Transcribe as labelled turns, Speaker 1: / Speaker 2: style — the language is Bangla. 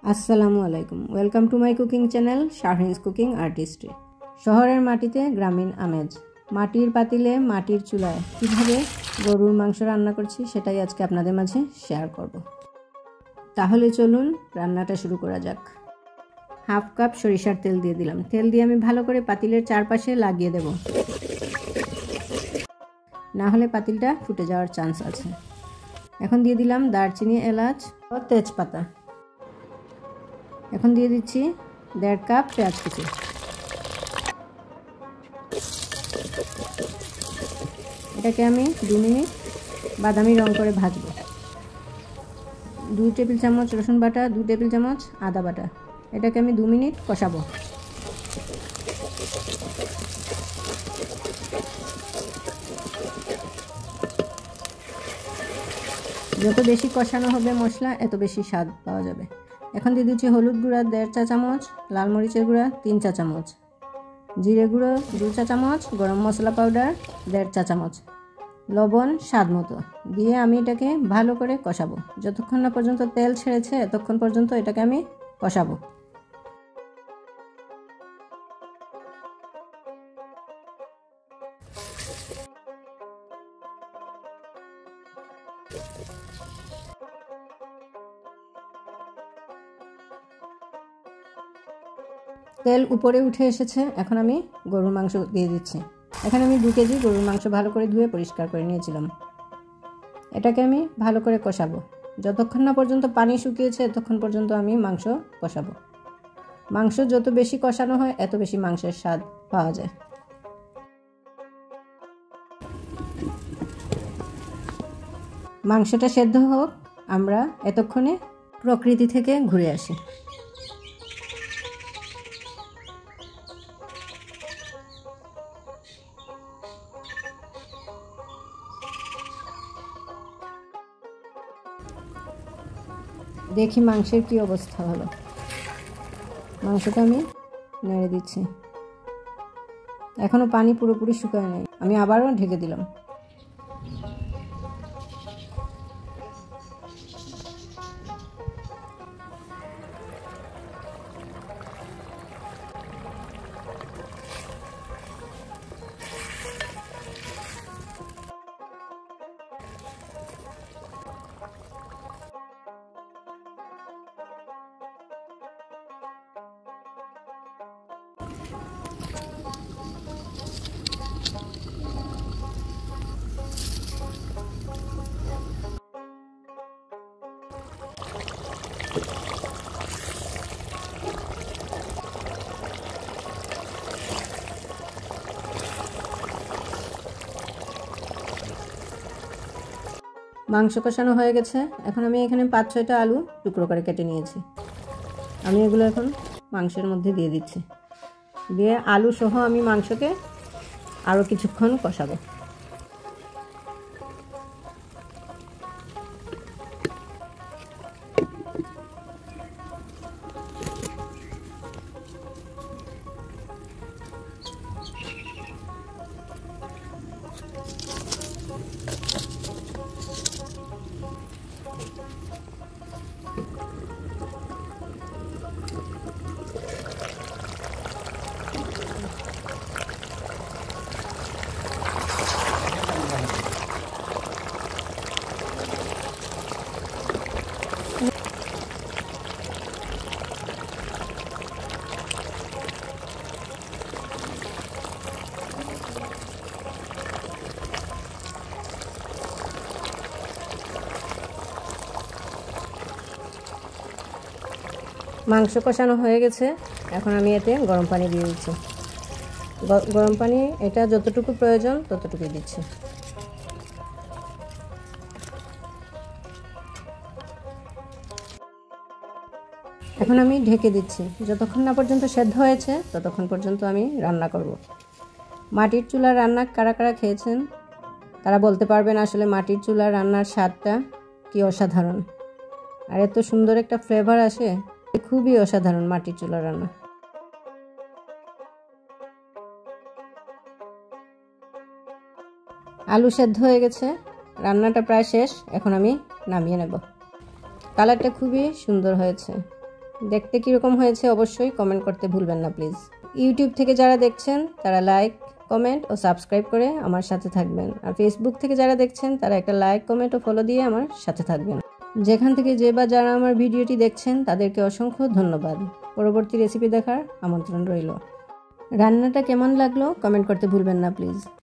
Speaker 1: আসসালামু আলাইকুম, welcome to my cooking channel Shahrin's cooking artistry. শহরের মাটিতে গ্রামীণ আমেজ, মাটির পাতিলে মাটির চুলায় কীভাবে গরুর মাংস রান্না করছি সেটাই আজকে আপনাদের মাঝে শেয়ার করব। তাহলে চলুন রান্নাটা শুরু করা যাক। হাফ কাপ সরিষার তেল দিয়ে দিলাম। তেল দিয়ে আমি ভালো করে পাতিলের চারপাশে লাগিয়ে দেব, না হলে পাতিলটা ফুটে যাওয়ার চান্স আছে। এখন দিয়ে দিলাম দারচিনি, এলাচ ও তেজপাতা। এখন দিয়ে দিচ্ছি 1.5 কাপ পেঁয়াজ কুচি। এটাকে আমি 2 মিনিট বাদামি রং করে ভাজবো। 2 টেবিল চামচ রসুন বাটা, 2 টেবিল চামচ আদা বাটা। এটাকে আমি 2 মিনিট কষাবো। যত বেশি কষানো হবে মশলা, এত বেশি স্বাদ পাওয়া যাবে। এখন দিয়ে দিচ্ছি হলুদ গুঁড়া 1.5 চা চামচ, লাল মরিচের গুঁড়া 3 চা চামচ, জিরে গুঁড়ো 2 চা চামচ, গরম মশলা পাউডার 1.5 চা চামচ, লবণ স্বাদ মতো দিয়ে আমি এটাকে ভালো করে কষাবো। যতক্ষণ না পর্যন্ত তেল ছেড়েছে ততক্ষণ পর্যন্ত এটাকে আমি কষাবো। তেল উপরে উঠে এসেছে, এখন আমি গরুর মাংস দিয়ে দিচ্ছি। এখানে আমি 2 কেজি গরুর মাংস ভালো করে ধুয়ে পরিষ্কার করে নিয়েছিলাম। এটাকে আমি ভালো করে কষাবো। যতক্ষণ না পর্যন্ত পানি শুকিয়েছে ততক্ষণ পর্যন্ত আমি মাংস কষাবো। মাংস যত বেশি কষানো হয় এত বেশি মাংসের স্বাদ পাওয়া যায়। মাংসটা সেদ্ধ হোক, আমরা এতক্ষণে প্রকৃতি থেকে ঘুরে আসি। দেখি মাংসের কি অবস্থা হলো। মাংসটা আমি নেড়ে দিচ্ছি। এখনো পানি পুরোপুরি শুকায় নাই, আমি আবারও ঢেকে দিলাম। মাংস কষানো হয়ে গেছে। এখন আমি এখানে 5-6টা আলু টুকরো করে কেটে নিয়েছি। আমি এগুলো এখন মাংসের মধ্যে দিয়ে দিচ্ছি। দিয়ে আলু সহ আমি মাংসকে আরও কিছুক্ষণ কষাবো। মাংস কষানো হয়ে গেছে। এখন আমি এতে গরম পানি দিয়ে দিচ্ছি। গরম পানি এটা যতটুকু প্রয়োজন ততটুকুই দিচ্ছি। এখন আমি ঢেকে দিচ্ছি। যতক্ষণ না পর্যন্ত সেদ্ধ হয়েছে ততক্ষণ পর্যন্ত আমি রান্না করব। মাটির চুলার রান্না কারা কারা খেয়েছেন তারা বলতে পারবেন আসলে মাটির চুলার রান্নার স্বাদটা কি অসাধারণ, আর এত সুন্দর একটা ফ্লেভার আসে, খুবই অসাধারণ মাটির চুলার রান্না। আলু সেদ্ধ হয়ে গেছে, রান্নাটা প্রায় শেষ। এখন আমি নামিয়ে নেব। কালারটা খুবই সুন্দর হয়েছে। দেখতে কীরকম হয়েছে অবশ্যই কমেন্ট করতে ভুলবেন না প্লিজ। ইউটিউব থেকে যারা দেখছেন তারা লাইক, কমেন্ট ও সাবস্ক্রাইব করে আমার সাথে থাকবেন। আর ফেসবুক থেকে যারা দেখছেন তারা একটা লাইক, কমেন্ট ও ফলো দিয়ে আমার সাথে থাকবেন। যেখান থেকে যে বা যারা আমার ভিডিওটি দেখছেন তাদেরকে অসংখ্য ধন্যবাদ। পরবর্তী রেসিপি দেখার আমন্ত্রণ রইল। রান্নাটা কেমন লাগলো কমেন্ট করতে ভুলবেন না প্লিজ।